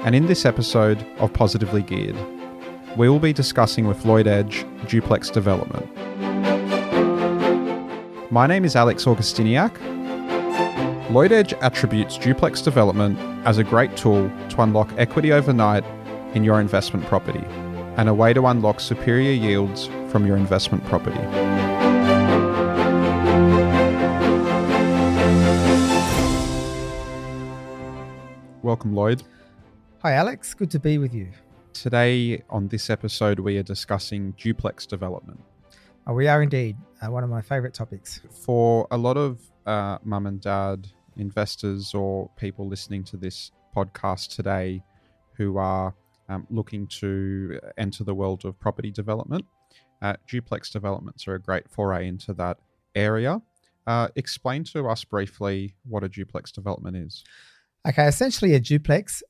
and in this episode of Positively Geared, we will be discussing with Lloyd Edge Duplex Development. My name is Alex Augustiniak. Lloyd Edge attributes Duplex Development as a great tool to unlock equity overnight in your investment property and a way to unlock superior yields from your investment property. Welcome, Lloyd. Hi, Alex. Good to be with you. Today on this episode, we are discussing duplex development. We are indeed. One of my favourite topics. For a lot of mum and dad investors or people listening to this podcast today who are looking to enter the world of property development, duplex developments are a great foray into that area. Explain to us briefly what a duplex development is. Okay, essentially a duplex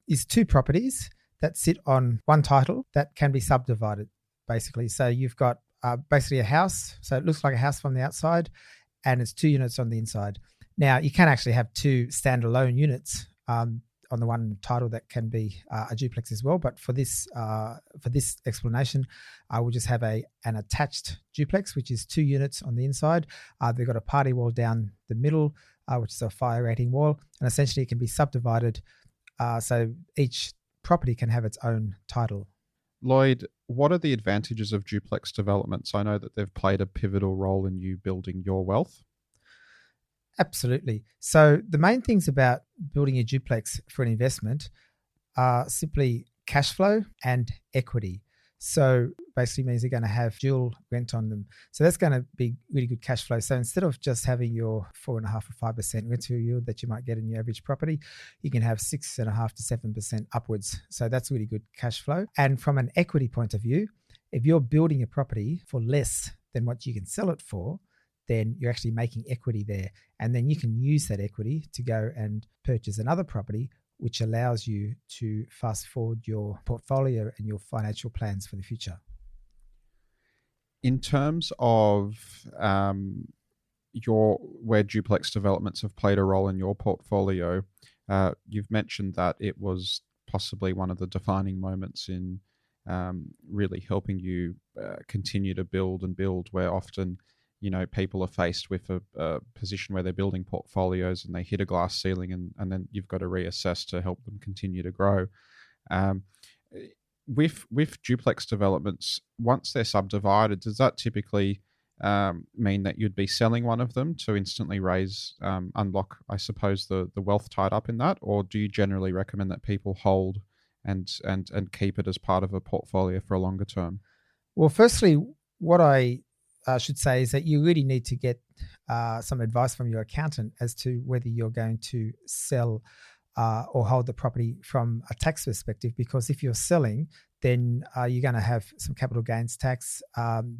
is two properties that sit on one title that can be subdivided, basically. So you've got basically a house, so it looks like a house from the outside, and it's two units on the inside. Now, you can actually have two standalone units on the one title that can be a duplex as well. But for this explanation, I will just have an attached duplex, which is two units on the inside. They've got a party wall down the middle, which is a fire rating wall, and essentially it can be subdivided so each property can have its own title. Lloyd, what are the advantages of duplex developments? I know that they've played a pivotal role in you building your wealth. Absolutely. So the main things about building a duplex for an investment are simply cash flow and equity. So basically means they're going to have dual rent on them. So that's going to be really good cash flow. So instead of just having your 4.5 or 5% rental yield that you might get in your average property, you can have 6.5 to 7% upwards. So that's really good cash flow. And from an equity point of view, if you're building a property for less than what you can sell it for, then you're actually making equity there. And then you can use that equity to go and purchase another property, which allows you to fast forward your portfolio and your financial plans for the future. In terms of where duplex developments have played a role in your portfolio, you've mentioned that it was possibly one of the defining moments in really helping you continue to build, where often people are faced with a position where they're building portfolios and they hit a glass ceiling and then you've got to reassess to help them continue to grow. With duplex developments, once they're subdivided, does that typically mean that you'd be selling one of them to instantly unlock, I suppose, the wealth tied up in that? Or do you generally recommend that people hold and keep it as part of a portfolio for a longer term? Well, firstly, what I should say is that you really need to get some advice from your accountant as to whether you're going to sell or hold the property from a tax perspective, because if you're selling, then you're going to have some capital gains tax.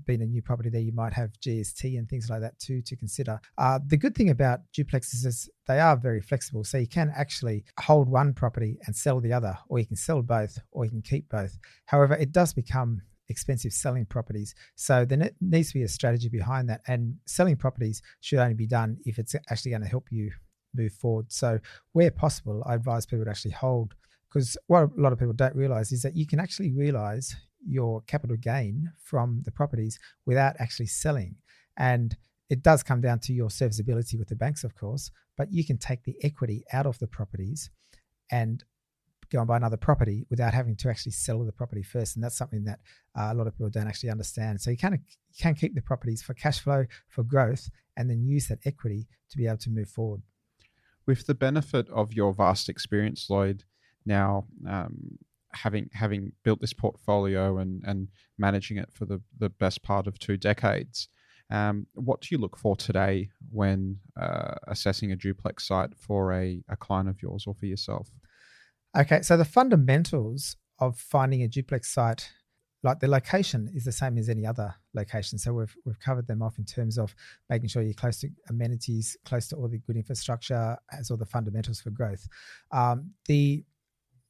Being a new property there, you might have GST and things like that too to consider. The good thing about duplexes is they are very flexible. So you can actually hold one property and sell the other, or you can sell both, or you can keep both. However, it does become expensive selling properties. So there needs to be a strategy behind that. And selling properties should only be done if it's actually going to help you move forward. So where possible, I advise people to actually hold, because what a lot of people don't realize is that you can actually realize your capital gain from the properties without actually selling. And it does come down to your serviceability with the banks, of course, but you can take the equity out of the properties and go and buy another property without having to actually sell the property first. And that's something that a lot of people don't actually understand. So you can keep the properties for cash flow, for growth, and then use that equity to be able to move forward. With the benefit of your vast experience, Lloyd, now having built this portfolio and managing it for the best part of 2 decades, what do you look for today when assessing a duplex site for a client of yours or for yourself? Okay, so the fundamentals of finding a duplex site, like the location, is the same as any other location. So we've covered them off in terms of making sure you're close to amenities, close to all the good infrastructure, has all the fundamentals for growth.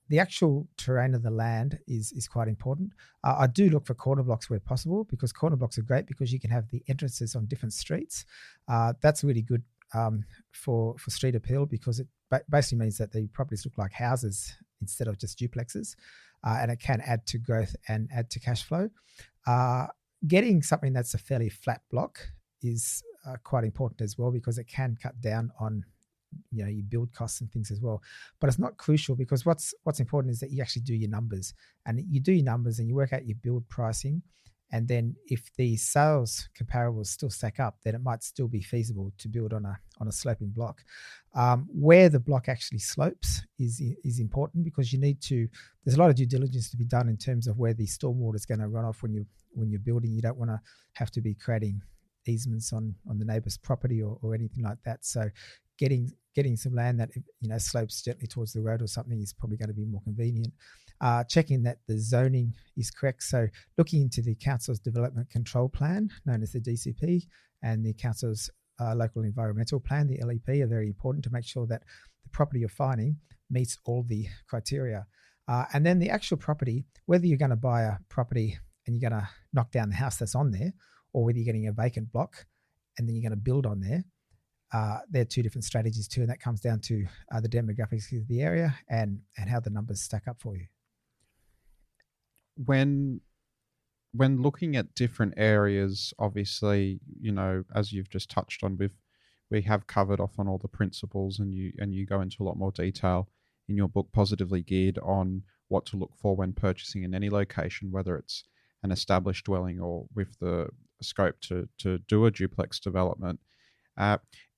The actual terrain of the land is quite important. I do look for corner blocks where possible, because corner blocks are great because you can have the entrances on different streets. That's really good for street appeal, because it basically means that the properties look like houses instead of just duplexes, and it can add to growth and add to cash flow. Getting something that's a fairly flat block is quite important as well, because it can cut down on your build costs and things as well. But it's not crucial, because what's important is that you actually do your numbers, and you do your numbers and you work out your build pricing. And then if the sales comparables still stack up, then it might still be feasible to build on a sloping block. Where the block actually slopes is important, because there's a lot of due diligence to be done in terms of where the stormwater is going to run off when you're building. You don't want to have to be creating easements on the neighbour's property or anything like that. So getting some land that slopes gently towards the road or something is probably going to be more convenient. Checking that the zoning is correct. So looking into the council's development control plan, known as the DCP, and the council's local environmental plan, the LEP, are very important to make sure that the property you're finding meets all the criteria. And then the actual property, whether you're going to buy a property and you're going to knock down the house that's on there, or whether you're getting a vacant block and then you're going to build on there, there are two different strategies too, and that comes down to the demographics of the area and how the numbers stack up for you. When looking at different areas, obviously, as you've just touched on, we have covered off on all the principles, and you go into a lot more detail in your book, Positively Geared, on what to look for when purchasing in any location, whether it's an established dwelling or with the scope to do a duplex development.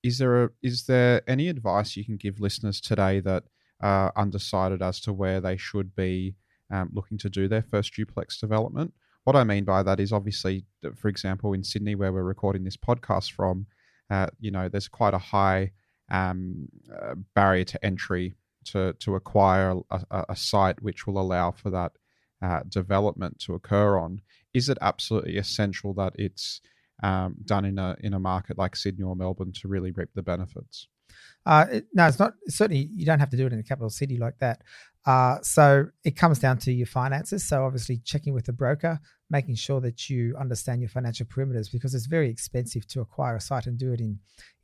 Is there any advice you can give listeners today that are undecided as to where they should be looking to do their first duplex development? What I mean by that is, obviously, for example, in Sydney, where we're recording this podcast from, there's quite a high barrier to entry to acquire a site which will allow for that development to occur on. Is it absolutely essential that it's done in a market like Sydney or Melbourne to really reap the benefits? No, it's not. Certainly, you don't have to do it in a capital city like that. So it comes down to your finances. So obviously checking with the broker, making sure that you understand your financial perimeters, because it's very expensive to acquire a site and do it in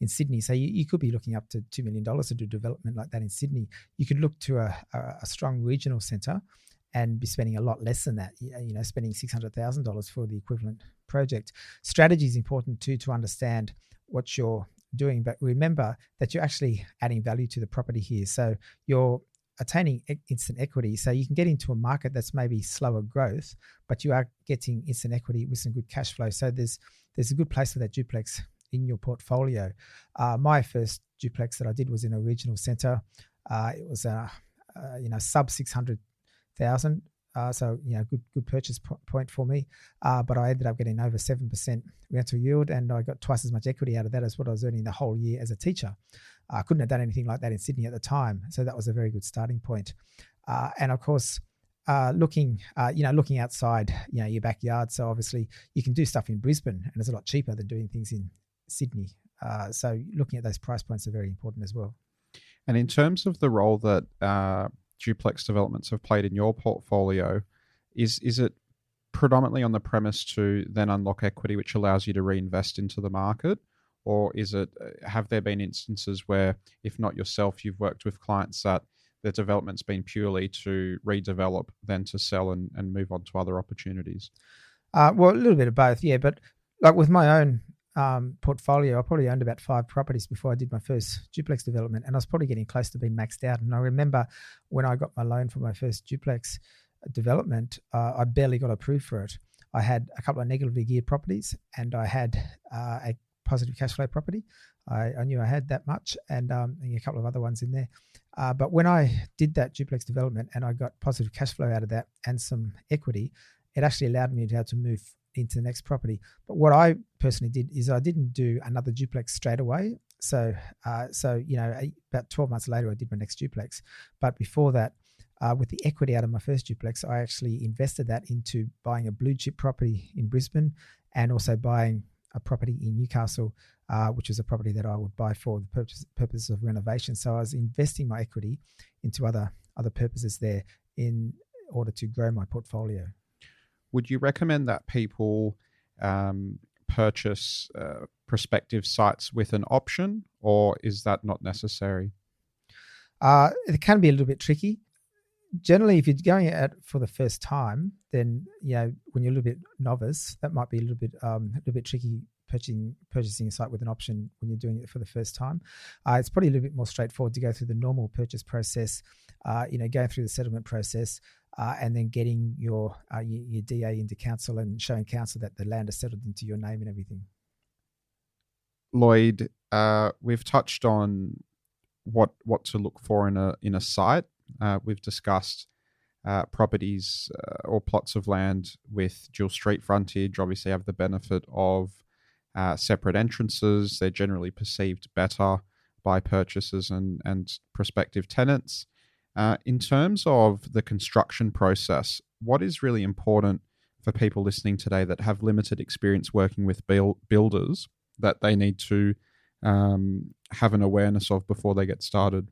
Sydney. So you could be looking up to $2 million to do development like that in Sydney. You could look to a strong regional centre and be spending a lot less than that, spending $600,000 for the equivalent project. Strategy is important too, to understand what you're doing, but remember that you're actually adding value to the property here. So you're attaining instant equity. So you can get into a market that's maybe slower growth, but you are getting instant equity with some good cash flow. So there's a good place for that duplex in your portfolio. My first duplex that I did was in a regional centre. It was sub 600,000. So good purchase point for me. But I ended up getting over 7% rental yield, and I got twice as much equity out of that as what I was earning the whole year as a teacher. I couldn't have done anything like that in Sydney at the time, so that was a very good starting point. And of course, looking outside, your backyard. So obviously, you can do stuff in Brisbane, and it's a lot cheaper than doing things in Sydney. So looking at those price points are very important as well. And in terms of the role that duplex developments have played in your portfolio, is it predominantly on the premise to then unlock equity, which allows you to reinvest into the market? Or have there been instances where, if not yourself, you've worked with clients that the development's been purely to redevelop, then to sell and move on to other opportunities? Well, a little bit of both, yeah. But like with my own portfolio, I probably owned about 5 properties before I did my first duplex development, and I was probably getting close to being maxed out. And I remember when I got my loan for my first duplex development, I barely got approved for it. I had a couple of negatively geared properties, and I had a positive cash flow property. I knew I had that much, and a couple of other ones in there. But when I did that duplex development and I got positive cash flow out of that and some equity, it actually allowed me to be able to move into the next property. But what I personally did is I didn't do another duplex straight away. So about 12 months later, I did my next duplex. But before that, with the equity out of my first duplex, I actually invested that into buying a blue chip property in Brisbane, and also buying a property in Newcastle, which is a property that I would buy for the purpose of renovation. So I was investing my equity into other purposes there in order to grow my portfolio. Would you recommend that people purchase prospective sites with an option, or is that not necessary? It can be a little bit tricky. Generally, if you're going at for the first time, then when you're a little bit novice, that might be a little bit tricky purchasing a site with an option when you're doing it for the first time. It's probably a little bit more straightforward to go through the normal purchase process, going through the settlement process, and then getting your DA into council and showing council that the land is settled into your name and everything. Lloyd, we've touched on what to look for in a site. We've discussed properties or plots of land with dual street frontage obviously have the benefit of separate entrances. They're generally perceived better by purchasers and prospective tenants. In terms of the construction process, what is really important for people listening today that have limited experience working with builders that they need to have an awareness of before they get started?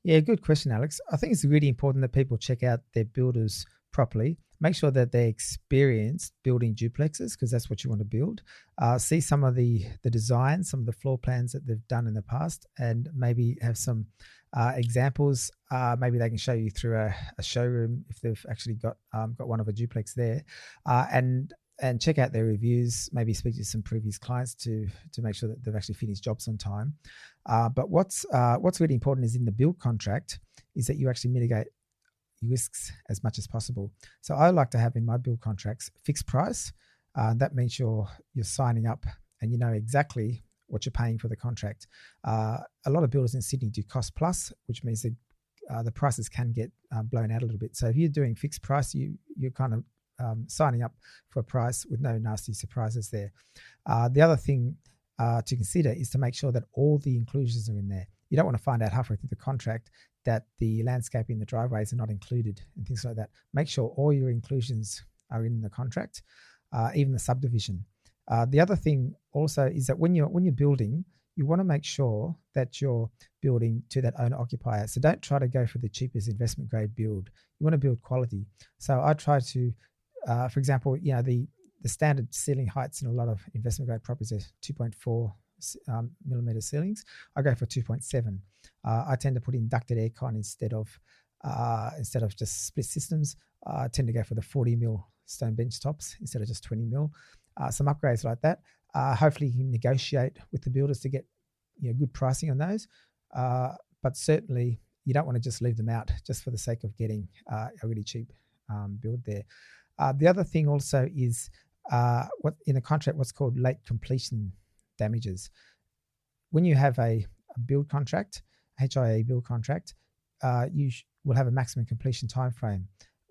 Yeah, good question, Alex. I think it's really important that people check out their builders properly. Make sure that they're experienced building duplexes, because that's what you want to build. See some of the designs, some of the floor plans that they've done in the past, and maybe have some examples. Maybe they can show you through a showroom if they've actually got one of a duplex there, and check out their reviews. Maybe speak to some previous clients to make sure that they've actually finished jobs on time. But what's really important is in the build contract is that you actually mitigate risks as much as possible. So I like to have in my build contracts fixed price. That means you're signing up and you know exactly what you're paying for the contract. A lot of builders in Sydney do cost plus, which means that the prices can get blown out a little bit. So if you're doing fixed price, you're kind of signing up for a price with no nasty surprises there. The other thing to consider is to make sure that all the inclusions are in there. You don't want to find out halfway through the contract that the landscaping, the driveways are not included and things like that. Make sure all your inclusions are in the contract, even the subdivision. The other thing also is that when you're building, you want to make sure that you're building to that owner occupier. So don't try to go for the cheapest investment grade build. You want to build quality. So I try to, for example, the standard ceiling heights in a lot of investment grade properties are 2.4 millimeter ceilings. I go for 2.7. I tend to put in ducted aircon instead of just split systems. I tend to go for the 40 mil stone bench tops instead of just 20 mil. Some upgrades like that. Hopefully you can negotiate with the builders to get good pricing on those. But certainly you don't want to just leave them out just for the sake of getting a really cheap build there. The other thing also is what in the contract, what's called late completion damages. When you have a build contract, HIA build contract, you will have a maximum completion time frame,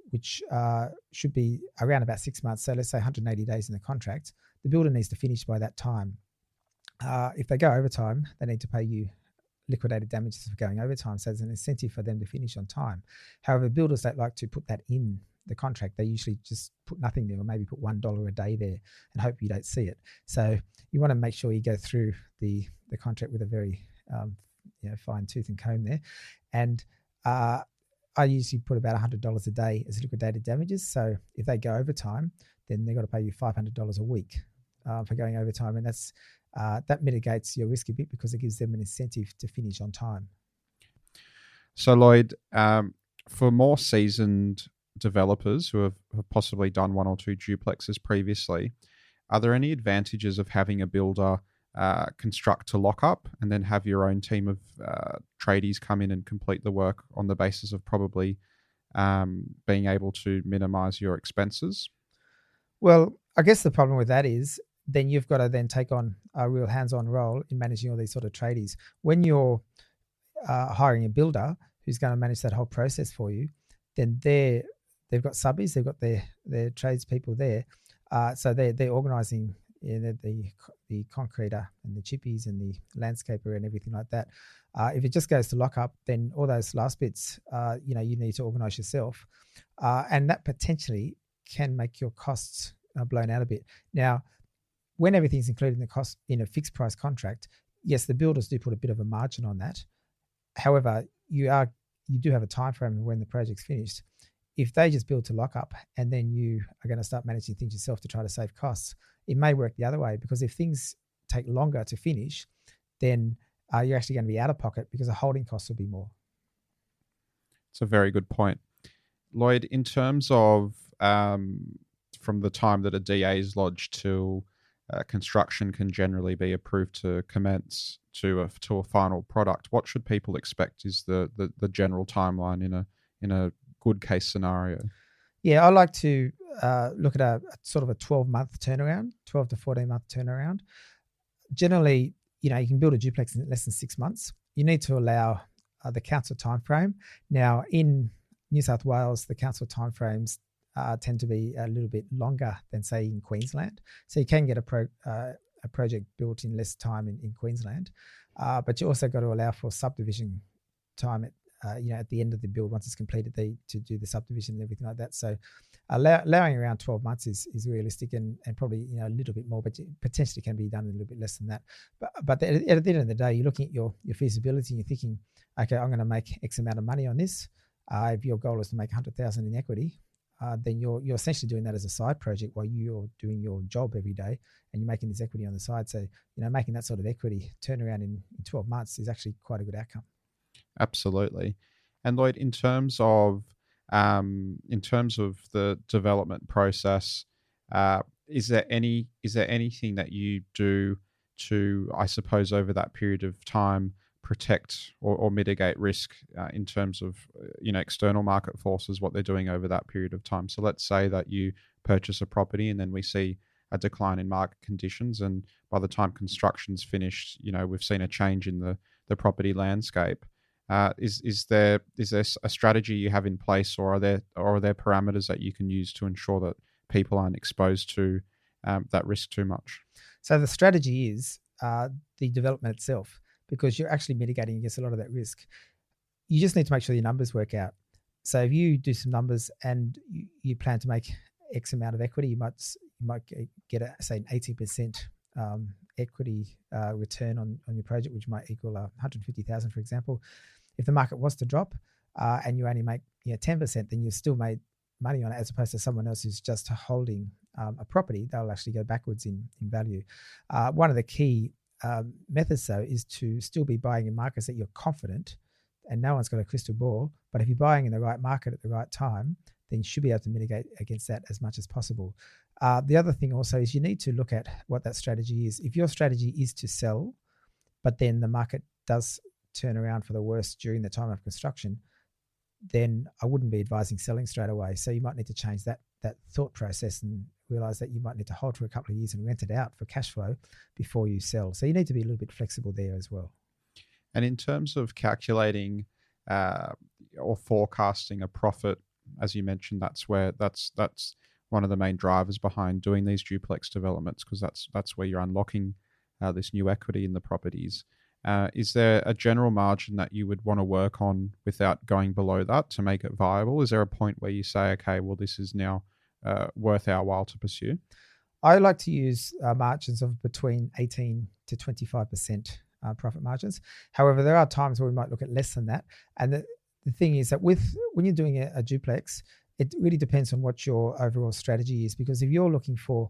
which should be around about 6 months. So let's say 180 days in the contract. The builder needs to finish by that time. If they go overtime, they need to pay you liquidated damages for going overtime. So there's an incentive for them to finish on time. However, builders don't like to put that in the contract. They usually just put nothing there, or maybe put $1 a day there and hope you don't see it. So you want to make sure you go through the contract with a very fine tooth and comb there. And I usually put about $100 a day as liquidated damages. So if they go overtime, then they've got to pay you $500 a week for going overtime. And that's that mitigates your risk a bit because it gives them an incentive to finish on time. So Lloyd, for more seasoned developers who have possibly done one or two duplexes previously, are there any advantages of having a builder construct to lock up and then have your own team of tradies come in and complete the work on the basis of probably being able to minimize your expenses? Well, I guess the problem with that is then you've got to then take on a real hands-on role in managing all these sort of tradies. When you're hiring a builder who's going to manage that whole process for you, then they've got subbies, they've got their tradespeople there. So they're organising the concreter and the chippies and the landscaper and everything like that. If it just goes to lock up, then all those last bits, you need to organise yourself. And that potentially can make your costs blown out a bit. Now, when everything's included in the cost in a fixed price contract, yes, the builders do put a bit of a margin on that. However, you do have a time frame of when the project's finished. If they just build to lock up and then you are going to start managing things yourself to try to save costs, it may work the other way, because if things take longer to finish, then you're actually going to be out of pocket because the holding costs will be more. It's a very good point. Lloyd, in terms of from the time that a DA is lodged till construction can generally be approved to commence to a final product, what should people expect is the general timeline in a good case scenario? Yeah, I like to look at a sort of a 12-month turnaround, 12 to 14-month turnaround. Generally, you can build a duplex in less than 6 months. You need to allow the council timeframe. Now, in New South Wales, the council timeframes tend to be a little bit longer than, say, in Queensland. So you can get a project built in less time in Queensland, but you also got to allow for subdivision time at the end of the build once it's completed to do the subdivision and everything like that. So allowing around 12 months is realistic and probably a little bit more, but potentially can be done in a little bit less than that. But at the end of the day, you're looking at your feasibility and you're thinking, okay, I'm going to make X amount of money on this. If your goal is to make 100,000 in equity, then you're essentially doing that as a side project while you're doing your job every day and you're making this equity on the side. So making that sort of equity turnaround in 12 months is actually quite a good outcome. Absolutely. And Lloyd, in terms of the development process, is there anything that you do to, I suppose, over that period of time, protect or mitigate risk in terms of external market forces, what they're doing over that period of time? So let's say that you purchase a property and then we see a decline in market conditions, and by the time construction's finished, we've seen a change in the property landscape. Is there a strategy you have in place, or are there parameters that you can use to ensure that people aren't exposed to that risk too much? So the strategy is the development itself, because you're actually mitigating against a lot of that risk. You just need to make sure your numbers work out. So if you do some numbers and you plan to make X amount of equity, you might get say an 80% equity return on your project, which might equal 150,000, for example. If the market was to drop and you only make 10%, then you've still made money on it, as opposed to someone else who's just holding a property. They'll actually go backwards in value. One of the key methods, though, is to still be buying in markets that you're confident, and no one's got a crystal ball. But if you're buying in the right market at the right time, then you should be able to mitigate against that as much as possible. The other thing also is you need to look at what that strategy is. If your strategy is to sell, but then the market does turn around for the worst during the time of construction, then I wouldn't be advising selling straight away. So you might need to change that thought process and realize that you might need to hold for a couple of years and rent it out for cash flow before you sell. So you need to be a little bit flexible there as well. And in terms of calculating or forecasting a profit, as you mentioned, that's one of the main drivers behind doing these duplex developments, because that's where you're unlocking this new equity in the properties. Is there a general margin that you would want to work on without going below that to make it viable? Is there a point where you say, okay, well, this is now worth our while to pursue? I like to use margins of between 18 to 25% profit margins. However, there are times where we might look at less than that. And the thing is that when you're doing a duplex, it really depends on what your overall strategy is, because if you're looking for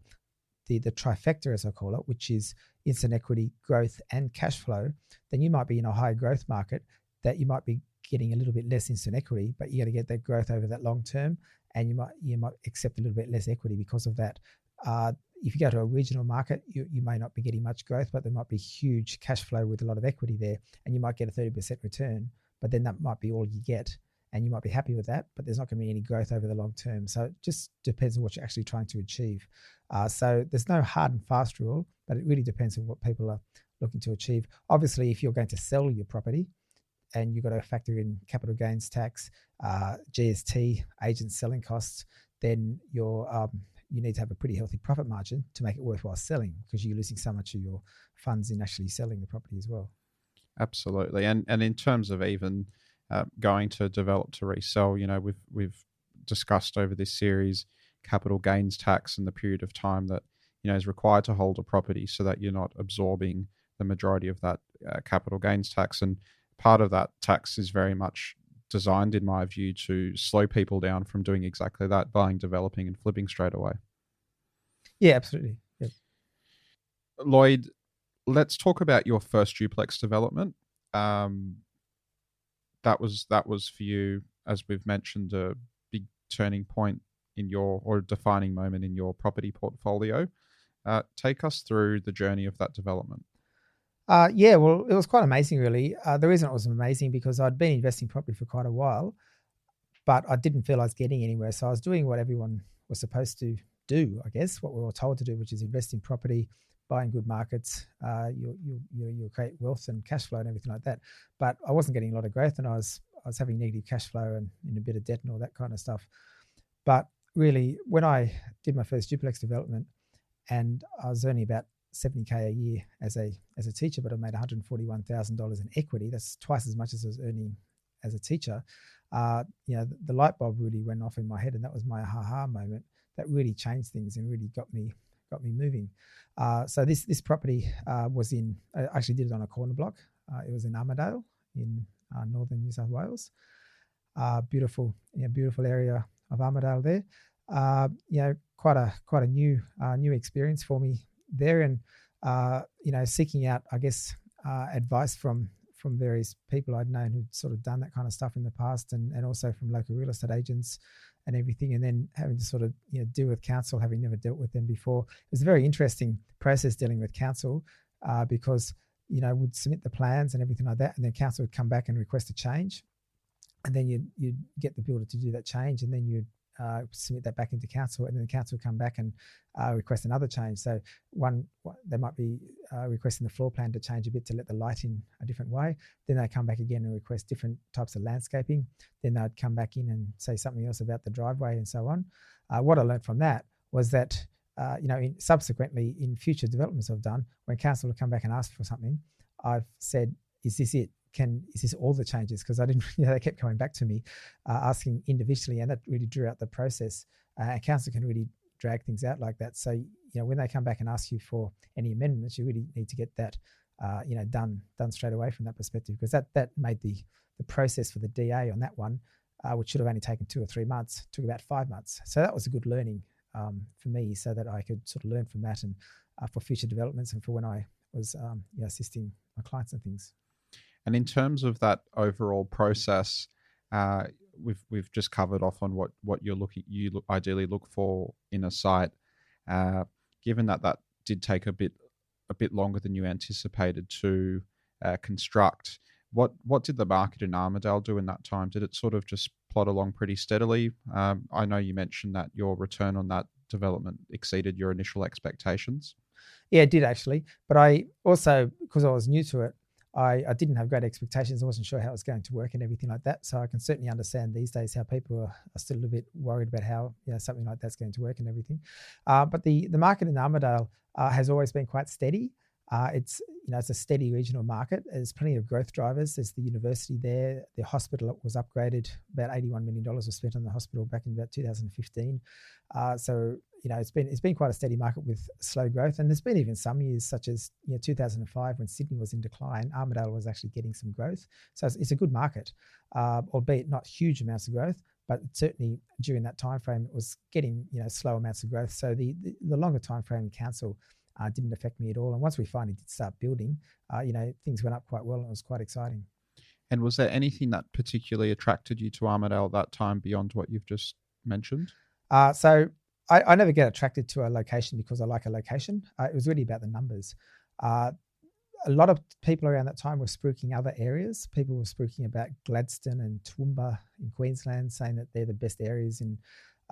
the trifecta, as I call it, which is instant equity, growth, and cash flow, then you might be in a high growth market that you might be getting a little bit less instant equity, but you got to get that growth over that long term, and you might accept a little bit less equity because of that. If you go to a regional market, you may not be getting much growth, but there might be huge cash flow with a lot of equity there, and you might get a 30% return, but then that might be all you get, and you might be happy with that, but there's not going to be any growth over the long term. So it just depends on what you're actually trying to achieve. So there's no hard and fast rule, but it really depends on what people are looking to achieve. Obviously, if you're going to sell your property and you've got to factor in capital gains tax, GST, agent selling costs, then you need to have a pretty healthy profit margin to make it worthwhile selling, because you're losing so much of your funds in actually selling the property as well. Absolutely. And in terms of even going to develop to resell, we've discussed over this series capital gains tax and the period of time that is required to hold a property, so that you're not absorbing the majority of that capital gains tax. And part of that tax is very much designed, in my view, to slow people down from doing exactly that, buying, developing, and flipping straight away. Yeah, absolutely. Yeah. Lloyd, let's talk about your first duplex development. That was for you, as we've mentioned, a turning point in your, or defining moment in your property portfolio. Take us through the journey of that development. Yeah, well, it was quite amazing, really. The reason it was amazing because I'd been investing property for quite a while, but I didn't feel I was getting anywhere. So I was doing what everyone was supposed to do, I guess, what we were told to do, which is invest in property, buy in good markets. You'll create wealth and cash flow and everything like that. But I wasn't getting a lot of growth, and I was having negative cash flow and in a bit of debt and all that kind of stuff. But really, when I did my first duplex development, and I was earning about $70K a year as a teacher, but I made $141,000 in equity. That's twice as much as I was earning as a teacher. The light bulb really went off in my head, and that was my aha moment. That really changed things and really got me moving. So this property was in. I actually did it on a corner block. It was in Armidale in northern New South Wales. Beautiful area of Armidale there. Quite a new experience for me there, and seeking out, I guess, advice from various people I'd known who'd sort of done that kind of stuff in the past, and also from local real estate agents and everything, and then having to sort of deal with council, having never dealt with them before. It was a very interesting process dealing with council because would submit the plans and everything like that, and then council would come back and request a change, and then you'd get the builder to do that change, and then you'd submit that back into council, and then the council would come back and request another change. So they might be requesting the floor plan to change a bit to let the light in a different way. Then they come back again and request different types of landscaping. Then they'd come back in and say something else about the driveway and so on. What I learned from that was that subsequently in future developments I've done, when council will come back and ask for something, I've said, is this it? Is this all the changes? Because I didn't, they kept coming back to me asking individually, and that really drew out the process. And council can really drag things out like that. So, when they come back and ask you for any amendments, you really need to get that, done straight away from that perspective, because that made the process for the DA on that one, which should have only taken 2 or 3 months, took about 5 months. So that was a good learning for me, so that I could sort of learn from that and for future developments and for when I was assisting my clients and things. And in terms of that overall process, we've just covered off on what you ideally look for in a site. Given that did take a bit longer than you anticipated to construct, what did the market in Armidale do in that time? Did it sort of just plod along pretty steadily? I know you mentioned that your return on that development exceeded your initial expectations. Yeah, it did actually. But I also, because I was new to it, I didn't have great expectations. I wasn't sure how it was going to work and everything like that. So I can certainly understand these days how people are still a little bit worried about how something like that's going to work and everything. But the market in Armidale has always been quite steady. It's a steady regional market. There's plenty of growth drivers. There's the university there. The hospital was upgraded. About $81 million was spent on the hospital back in about 2015. So it's been quite a steady market with slow growth. And there's been even some years, such as 2005, when Sydney was in decline, Armidale was actually getting some growth. So it's a good market, albeit not huge amounts of growth. But certainly during that time frame, it was getting slow amounts of growth. So the longer time frame in council didn't affect me at all. And once we finally did start building, things went up quite well, and it was quite exciting. And was there anything that particularly attracted you to Armidale at that time beyond what you've just mentioned? So I never get attracted to a location because I like a location. It was really about the numbers. A lot of people around that time were spruiking other areas. People were spruiking about Gladstone and Toowoomba in Queensland, saying that they're the best areas in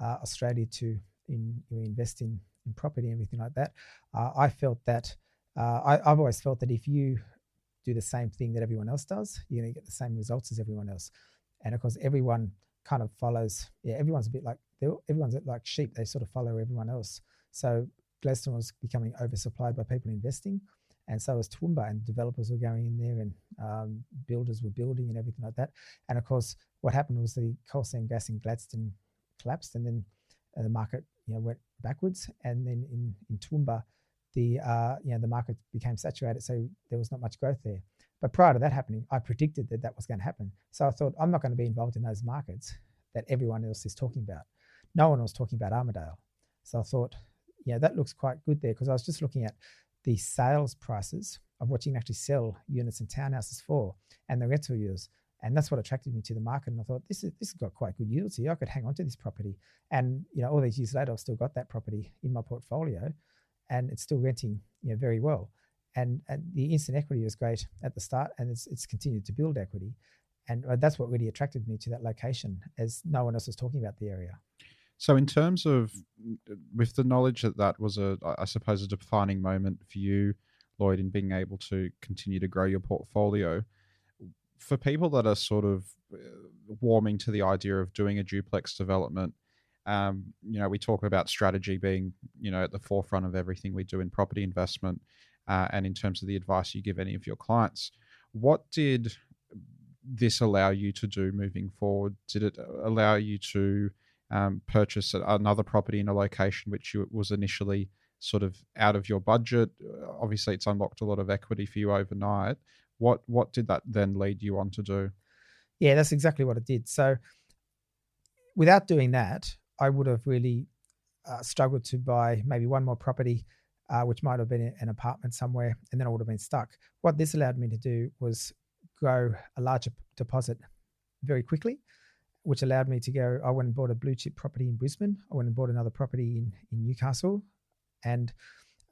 Australia to invest in property and everything like that. I felt that I've always felt that if you do the same thing that everyone else does, you're going to get the same results as everyone else. And of course, everyone kind of follows. Everyone's a bit like everyone's like sheep. They sort of follow everyone else. So Gladstone was becoming oversupplied by people investing, and so was Toowoomba, and developers were going in there, and builders were building and everything like that. And of course, what happened was the coal seam gas in Gladstone collapsed, and then the market went backwards. And then in Toowoomba, the market became saturated, so there was not much growth there. But prior to that happening, I predicted that was going to happen. So I thought, I'm not going to be involved in those markets that everyone else is talking about. No one was talking about Armidale. So I thought, that looks quite good there, because I was just looking at the sales prices of what you can actually sell units and townhouses for, and the rental yields. And that's what attracted me to the market. And I thought, this has got quite good yields here. I could hang on to this property. And, all these years later, I've still got that property in my portfolio and it's still renting, very well. And the instant equity was great at the start, and it's continued to build equity. And that's what really attracted me to that location, as no one else was talking about the area. So in terms of, with the knowledge that was I suppose, a defining moment for you, Lloyd, in being able to continue to grow your portfolio, for people that are sort of warming to the idea of doing a duplex development, we talk about strategy being, at the forefront of everything we do in property investment, and in terms of the advice you give any of your clients. What did this allow you to do moving forward? Did it allow you to purchase another property in a location which was initially sort of out of your budget? Obviously, it's unlocked a lot of equity for you overnight. What did that then lead you on to do? Yeah, that's exactly what it did. So without doing that, I would have really struggled to buy maybe one more property, which might have been an apartment somewhere, and then I would have been stuck. What this allowed me to do was grow a larger deposit very quickly, which allowed me to go. I went and bought a blue chip property in Brisbane. I went and bought another property in Newcastle, and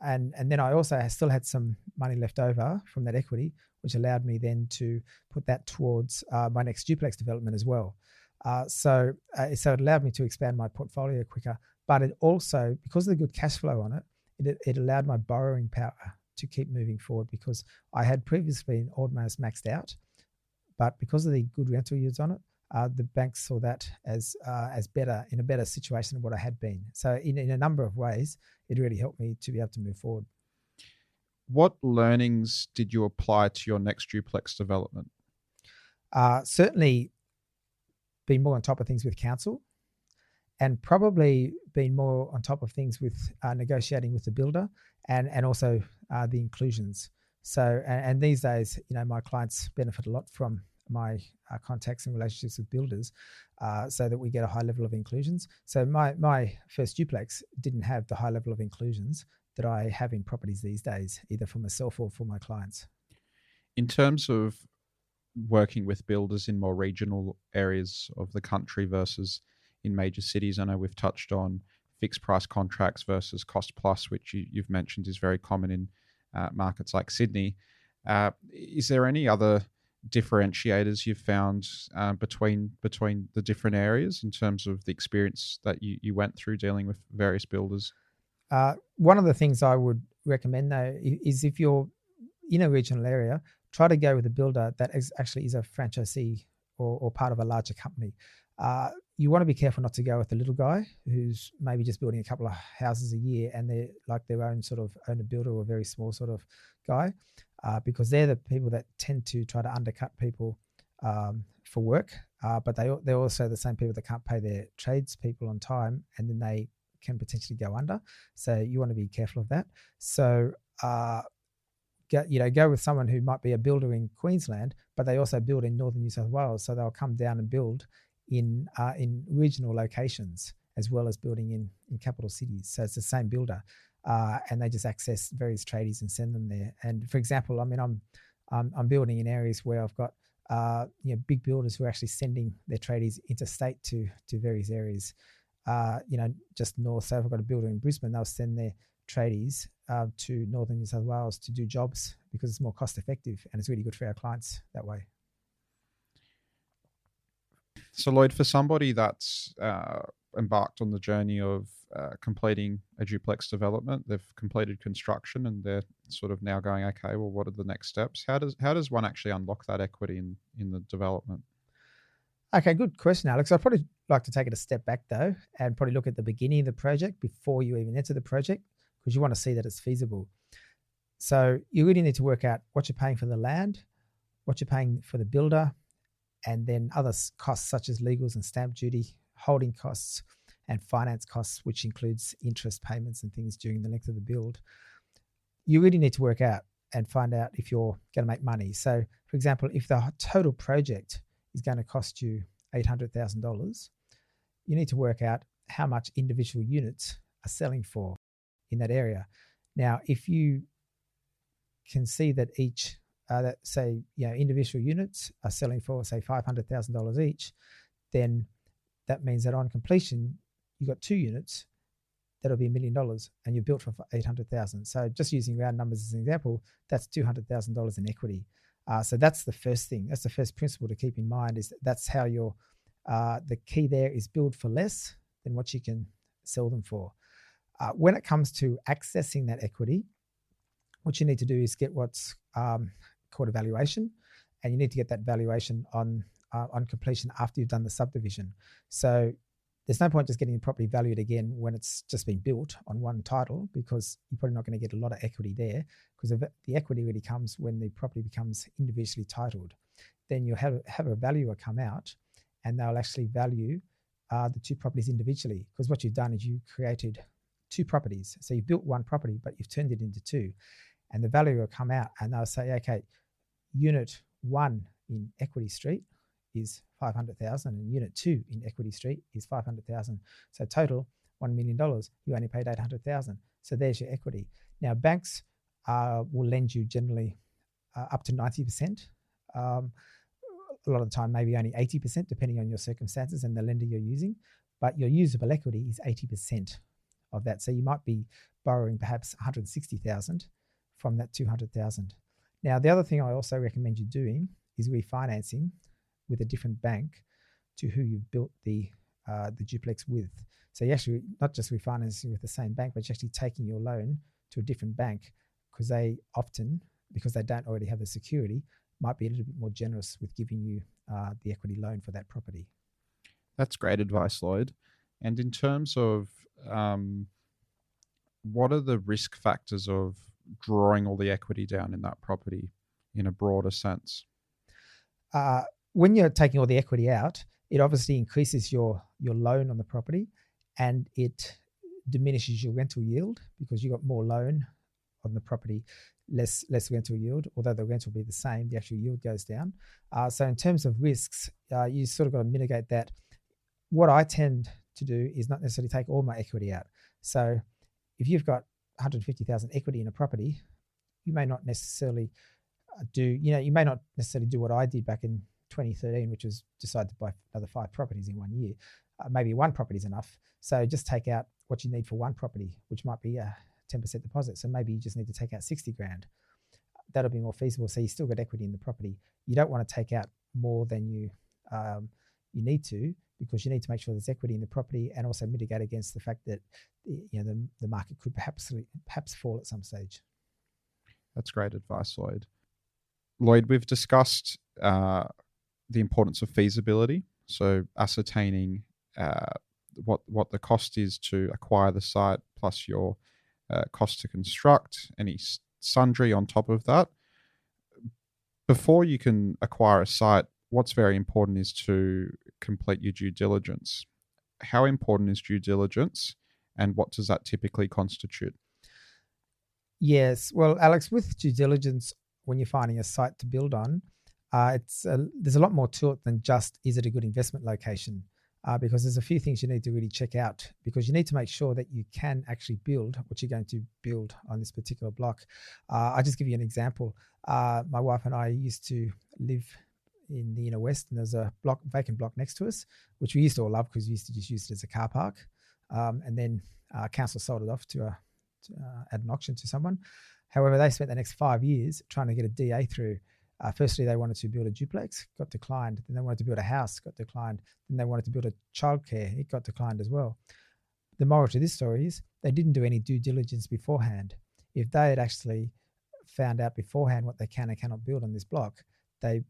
then I also still had some money left over from that equity, which allowed me then to put that towards my next duplex development as well. So it allowed me to expand my portfolio quicker, but it also, because of the good cash flow on it allowed my borrowing power to keep moving forward, because I had previously been almost maxed out, but because of the good rental yields on it, the banks saw that as better, in a better situation than what I had been. So in a number of ways, it really helped me to be able to move forward. What learnings did you apply to your next duplex development? Certainly being more on top of things with council, and probably being more on top of things with negotiating with the builder, and also the inclusions. So, and these days, my clients benefit a lot from my contacts and relationships with builders, so that we get a high level of inclusions. So my first duplex didn't have the high level of inclusions that I have in properties these days, either for myself or for my clients. In terms of working with builders in more regional areas of the country versus in major cities, I know we've touched on fixed price contracts versus cost plus, which you've mentioned is very common in markets like Sydney. Is there any other differentiators you've found between the different areas in terms of the experience that you went through dealing with various builders? One of the things I would recommend, though, is if you're in a regional area, try to go with a builder that actually is a franchisee or part of a larger company. You want to be careful not to go with the little guy who's maybe just building a couple of houses a year, and they're like their own sort of owner builder or a very small sort of guy, because they're the people that tend to try to undercut people for work, but they're also the same people that can't pay their tradespeople on time, and then they can potentially go under. So you want to be careful of that. So go with someone who might be a builder in Queensland, but they also build in northern New South Wales, so they'll come down and build in regional locations as well as building in capital cities. So it's the same builder, and they just access various tradies and send them there. And for example, I mean, I'm building in areas where I've got big builders who are actually sending their tradies interstate to various areas. Just north. So if I've got a builder in Brisbane, they'll send their tradies to northern New South Wales to do jobs, because it's more cost effective and it's really good for our clients that way. So Lloyd, for somebody that's embarked on the journey of completing a duplex development, they've completed construction and they're sort of now going, okay, well, what are the next steps? How does one actually unlock that equity in the development? Okay, good question, Alex. I'd probably like to take it a step back, though, and probably look at the beginning of the project before you even enter the project, because you want to see that it's feasible. So you really need to work out what you're paying for the land, what you're paying for the builder, and then other costs such as legals and stamp duty, holding costs, and finance costs, which includes interest payments and things during the length of the build. You really need to work out and find out if you're going to make money. So, for example, if the total project is going to cost you $800,000, you need to work out how much individual units are selling for in that area. Now, if you can see that each that say, individual units are selling for, say, $500,000 each, then that means that on completion, you got 2 units that'll be $1 million, and you built for 800,000. So just using round numbers as an example, that's $200,000 in equity. So that's the first thing. That's the first principle to keep in mind, is that's how the key there is build for less than what you can sell them for. When it comes to accessing that equity, what you need to do is get what's called a valuation, and you need to get that valuation on completion after you've done the subdivision. So there's no point just getting the property valued again when it's just been built on one title, because you're probably not going to get a lot of equity there, because the equity really comes when the property becomes individually titled. Then you'll have a valuer come out, and they'll actually value the 2 properties individually, because what you've done is you created 2 properties. So you built one property, but you've turned it into 2. And the valuer will come out and they'll say, okay, unit 1 in Equity Street is 500,000, and unit 2 in Equity Street is 500,000. So total $1 million. You only paid 800,000. So there's your equity. Now banks will lend you generally up to 90%. A lot of the time, maybe only 80%, depending on your circumstances and the lender you're using. But your usable equity is 80% of that. So you might be borrowing perhaps 160,000 from that 200,000. Now, the other thing I also recommend you doing is refinancing with a different bank to who you've built the duplex with. So you actually not just refinancing with the same bank, but you're actually taking your loan to a different bank, because they often, because they don't already have the security, might be a little bit more generous with giving you the equity loan for that property. That's great advice, Lloyd. And in terms of what are the risk factors of drawing all the equity down in that property in a broader sense? When you're taking all the equity out, it obviously increases your loan on the property, and it diminishes your rental yield, because you got more loan on the property, less rental yield. Although the rent will be the same, the actual yield goes down. So in terms of risks, you sort of got to mitigate that. What I tend to do is not necessarily take all my equity out. So if you've got 150,000 equity in a property, you may not necessarily do what I did back in 2013, which was decide to buy another 5 properties in 1 year. Maybe 1 property is enough. So just take out what you need for 1 property, which might be a 10% deposit. So maybe you just need to take out 60 grand. That'll be more feasible. So you still got equity in the property. You don't want to take out more than you need to, because you need to make sure there's equity in the property, and also mitigate against the fact that the market could perhaps fall at some stage. That's great advice, Lloyd. Lloyd, we've discussed the importance of feasibility, so ascertaining what the cost is to acquire the site, plus your cost to construct, any sundry on top of that. Before you can acquire a site, what's very important is to complete your due diligence. How important is due diligence, and what does that typically constitute? Yes, well, Alex, with due diligence, when you're finding a site to build on, there's a lot more to it than just, is it a good investment location? Because there's a few things you need to really check out, because you need to make sure that you can actually build what you're going to build on this particular block. I'll just give you an example. My wife and I used to live in the inner west, and there's a vacant block next to us, which we used to all love because we used to just use it as a car park. And then council sold it off at an auction to someone. However, they spent the next 5 years trying to get a DA through. Firstly, they wanted to build a duplex, got declined. Then they wanted to build a house, got declined. Then they wanted to build a childcare, it got declined as well. The moral to this story is they didn't do any due diligence beforehand. If they had actually found out beforehand what they can and cannot build on this block, they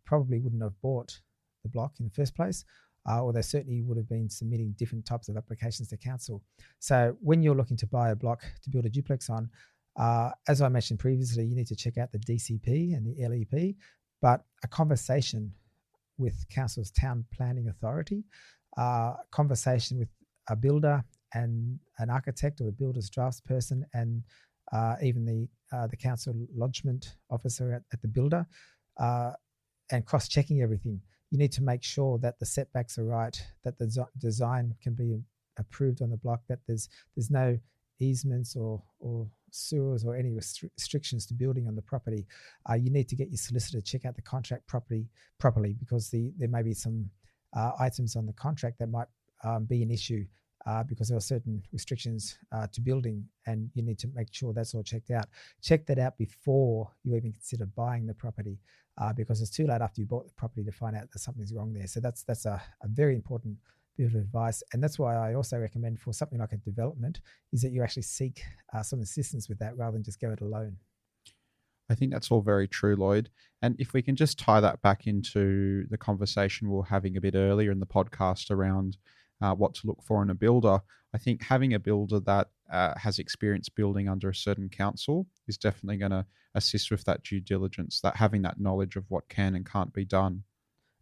probably wouldn't have bought the block in the first place, or they certainly would have been submitting different types of applications to council. So when you're looking to buy a block to build a duplex on, as I mentioned previously, you need to check out the DCP and the LEP, but a conversation with council's town planning authority, conversation with a builder and an architect or the builder's draftsperson, and even the council lodgement officer at the builder, and cross-checking everything. You need to make sure that the setbacks are right, that the design can be approved on the block, that there's no easements or sewers or any restrictions to building on the property, you need to get your solicitor to check out the contract properly, because there may be some items on the contract that might be an issue because there are certain restrictions to building, and you need to make sure that's all checked out. Check that out before you even consider buying the property, because it's too late after you bought the property to find out that something's wrong there. So that's a very important bit of advice, and that's why I also recommend for something like a development is that you actually seek some assistance with that rather than just go it alone. I think that's all very true, Lloyd. And if we can just tie that back into the conversation we were having a bit earlier in the podcast around what to look for in a builder, I think having a builder that has experience building under a certain council is definitely going to assist with that due diligence, that having that knowledge of what can and can't be done.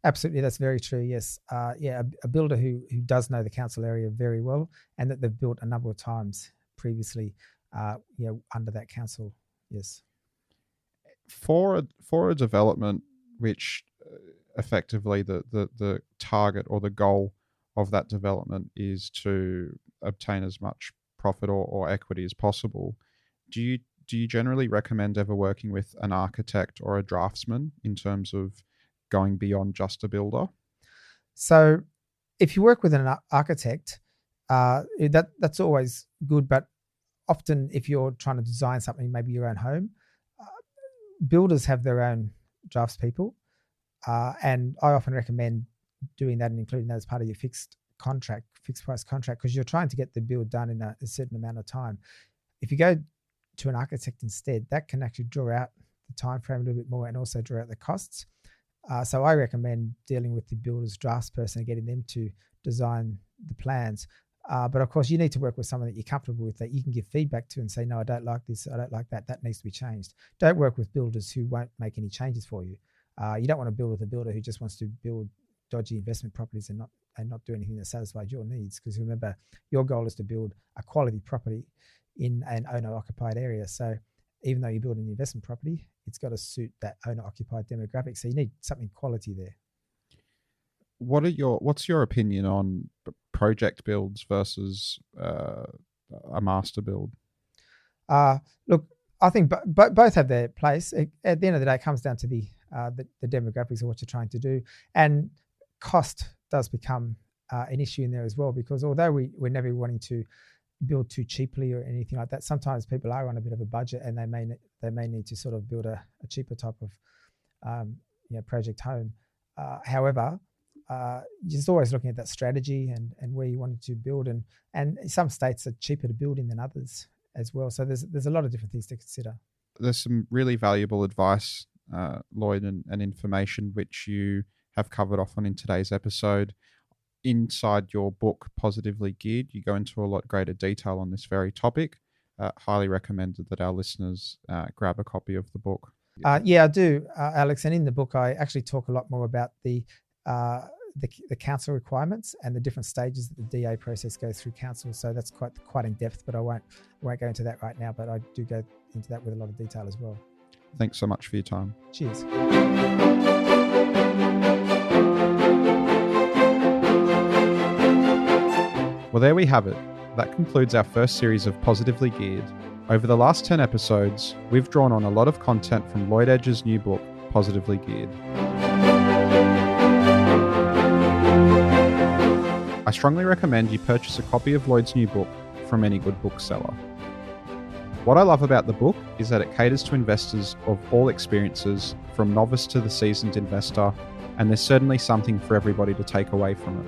Absolutely, that's very true. Yes, a builder who does know the council area very well, and that they've built a number of times previously, under that council. Yes. For a development, which effectively the target or the goal of that development is to obtain as much profit or equity as possible, do you generally recommend ever working with an architect or a draftsman in terms of going beyond just a builder? So if you work with an architect, that's always good, but often if you're trying to design something, maybe your own home, builders have their own draftspeople, and I often recommend doing that and including that as part of your fixed price contract, because you're trying to get the build done in a certain amount of time. If you go to an architect instead, that can actually draw out the time frame a little bit more and also draw out the costs. So I recommend dealing with the builder's draftsperson and getting them to design the plans. But of course, you need to work with someone that you're comfortable with, that you can give feedback to and say, no, I don't like this, I don't like that, that needs to be changed. Don't work with builders who won't make any changes for you. You don't want to build with a builder who just wants to build dodgy investment properties and not do anything that satisfies your needs. Because remember, your goal is to build a quality property in an owner-occupied area. So even though you're building an investment property, it's got to suit that owner-occupied demographic. So you need something quality there. What's your opinion on project builds versus a master build? Look, I think both have their place. At the end of the day, it comes down to the demographics of what you're trying to do, and cost does become an issue in there as well. Because although we're never wanting to build too cheaply or anything like that, sometimes people are on a bit of a budget and they may need to sort of build a cheaper type of project home. However, just always looking at that strategy and where you wanted to build, and some states are cheaper to build in than others as well. So there's a lot of different things to consider. There's some really valuable advice, Lloyd, and information which you have covered off on in today's episode. Inside your book, Positively Geared, you go into a lot greater detail on this very topic. Highly recommended that our listeners grab a copy of the book. Yeah, I do, Alex. And in the book, I actually talk a lot more about the council requirements and the different stages that the DA process goes through council. So that's quite in depth, but I won't go into that right now. But I do go into that with a lot of detail as well. Thanks so much for your time. Cheers. Well, there we have it. That concludes our first series of Positively Geared. Over the last 10 episodes, we've drawn on a lot of content from Lloyd Edge's new book, Positively Geared. I strongly recommend you purchase a copy of Lloyd's new book from any good bookseller. What I love about the book is that it caters to investors of all experiences, from novice to the seasoned investor, and there's certainly something for everybody to take away from it.